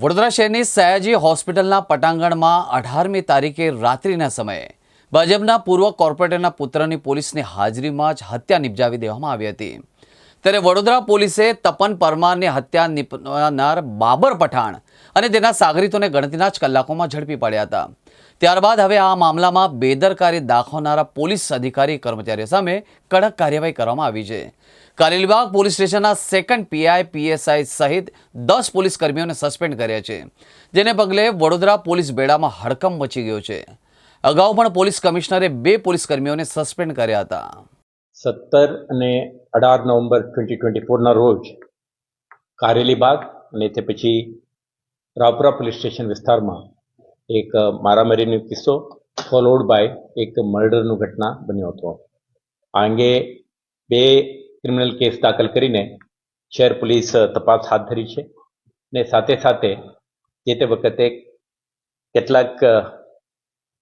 વડોદરા શહેરની સયાજી હોસ્પિટલના પટાંગણમાં 18મી તારીખે રાત્રિના સમયે ભાજપના પૂર્વ કોર્પોરેટરના પુત્રની પોલીસની હાજરીમાં જ હત્યા નિપજાવી દેવામાં આવી હતી। ત્યારે વડોદરા પોલીસે તપન પરમારની હત્યા નિપજાવનાર બાબર પઠાણ અને તેના સાગરીતોને ગણતરીના જ કલાકોમાં ઝડપી પાડ્યા હતા। ત્યારબાદ હવે આ મામલામાં બેદરકારી દાખવનારા પોલીસ અધિકારી કર્મચારીઓ સામે કડક કાર્યવાહી કરવામાં આવી છે। કારેલીબાગ પોલીસ સ્ટેશનના સેકન્ડ પીઆઈ પીએસઆઈ સહિત 10 પોલીસ કર્મીઓને સસ્પેન્ડ કર્યા છે, જેને પગલે વડોદરા પોલીસ બેડામાં હડકંપ મચી ગયો છે। અગાઉ પણ પોલીસ કમિશનરે 2 પોલીસ કર્મીઓને સસ્પેન્ડ કર્યા હતા। 17 અને 18 નવેમ્બર 2024 ના રોજ કારેલીબાગ અને તે પછી રાવપુરા પોલીસ સ્ટેશન વિસ્તારમાં એક મારામારીનો કિસ્સો ફોલોડ બાય એક મર્ડરનું ઘટના બન્યો હતો। આ અંગે 2 ક્રિમિનલ કેસ દાખલ કરીને શહેર પોલીસ તપાસ હાથ ધરી છે અને સાથે સાથે જે તે વખતે કેટલાક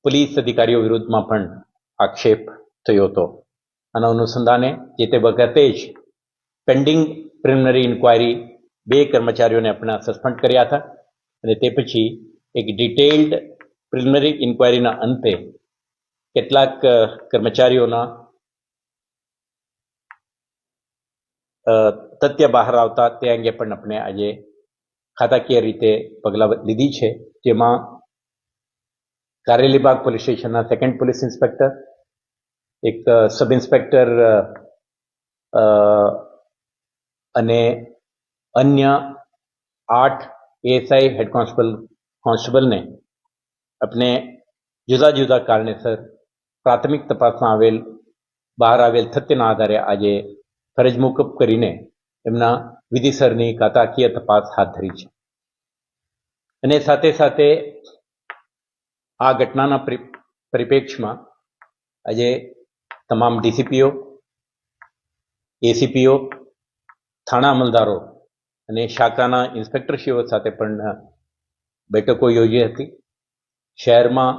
પોલીસ અધિકારીઓ વિરુદ્ધમાં પણ આક્ષેપ થયો હતો। આના અનુસંધાને જે તે વખતે જ પેન્ડિંગ પ્રિલિમિનરી ઇન્ક્વાયરી 2 કર્મચારીઓને આપણે સસ્પેન્ડ કર્યા હતા અને તે પછી એક ડિટેલ્ડ પ્રિલિમિનરી ઇન્ક્વાયરીના અંતે કેટલાક કર્મચારીઓના તથ્ય બહાર આવતા તે અંગે પણ આપણે આજે ખાતાકીય રીતે પગલાં લીધી છે, જેમાં કારેલીબાગ પોલીસ સ્ટેશનના સેકન્ડ પોલીસ ઇન્સ્પેક્ટર, એક સબ ઇન્સ્પેક્ટર અને અન્ય 8 એએસઆઈ હેડ કોન્સ્ટેબલને આપણે જુદા જુદા કારણેસર પ્રાથમિક તપાસમાં બહાર આવેલ તથ્યના આધારે આજે ફરજ મોકૂફ કરીને એમના વિધિસરની ખાતાકીય તપાસ હાથ ધરી છે અને સાથે સાથે આ ઘટનાના પરિપ્રેક્ષમાં આજે તમામ ડીસીપીઓ, એસીપીઓ, થાણા અમલદારો અને શાખાના ઇન્સ્પેક્ટરશ્રીઓ સાથે પણ બેઠકો યોજી હતી। શહેરમાં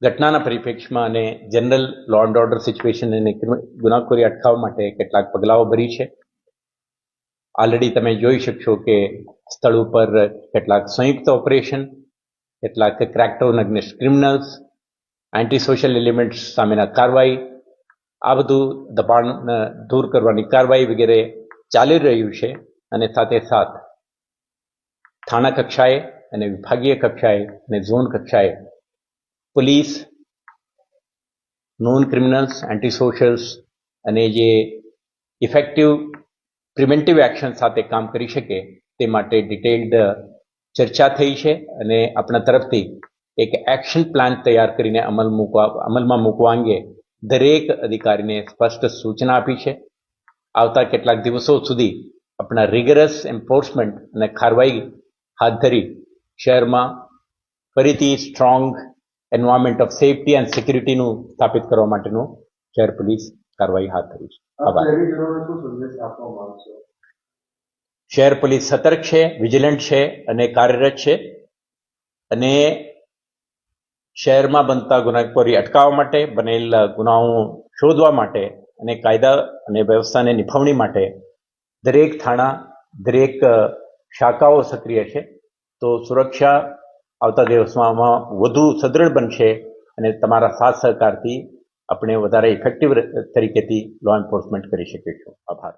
ઘટનાના પરિપ્રેક્ષમાં અને general law and order situation અને ગુનાખોરી અટકાવવા માટે કેટલાક પગલાઓ ભરી છે। ઓલરેડી તમે જોઈ શકશો કે સ્થળ ઉપર કેટલાક સંયુક્ત ઓપરેશન, કેટલાક crackdown against criminals, anti social elements સામેના કાર્યવાહી, આ બધું દબાણ દૂર કરવાની કાર્યવાહી વગેરે ચાલી રહ્યું છે અને સાથે સાથ થાણા કક્ષાએ અને વિભાગીય કક્ષાએ અને ઝોન કક્ષાએ પોલીસ નોન ક્રિમિનલ્સ, એન્ટી સોશિયલ્સ અને જે ઇફેક્ટિવ પ્રિવેન્ટિવ એક્શન સાથે કામ કરી શકે તે માટે ડિટેલ્ડ ચર્ચા થઈ છે અને આપણા તરફથી એક એક્શન પ્લાન તૈયાર કરીને અમલમાં મૂકવા અંગે દરેક અધિકારીને સ્પષ્ટ સૂચના આપી છે। આવતા કેટલાક દિવસો સુધી આપણા રિગરસ એન્ફોર્સમેન્ટ અને કાર્યવાહી હાથ ધરી શહેરમાં ફરીથી strong environment of safety and સિક્યુરિટીનું સ્થાપિત કરવા માટેનું શહેર પોલીસ કાર્યવાહી હાથ ધરી છે। આભાર। શહેર પોલીસ સતર્ક છે, વિજિલન્ટ છે અને કાર્યરત છે અને શહેરમાં બનતા ગુનાખોરી અટકાવવા માટે, બનેલ ગુનાઓ શોધવા માટે અને કાયદા અને વ્યવસ્થાને નિભાવણી માટે દરેક થાણા, દરેક શાખાઓ સક્રિય છે। તો સુરક્ષા આવતા દિવસમાં વધુ સદ્રઢ બનશે અને તમારા સાથ સહકારથી આપણે વધારે ઇફેક્ટિવ તરીકેથી લો એન્ફોર્સમેન્ટ કરી શકીશું। આભાર।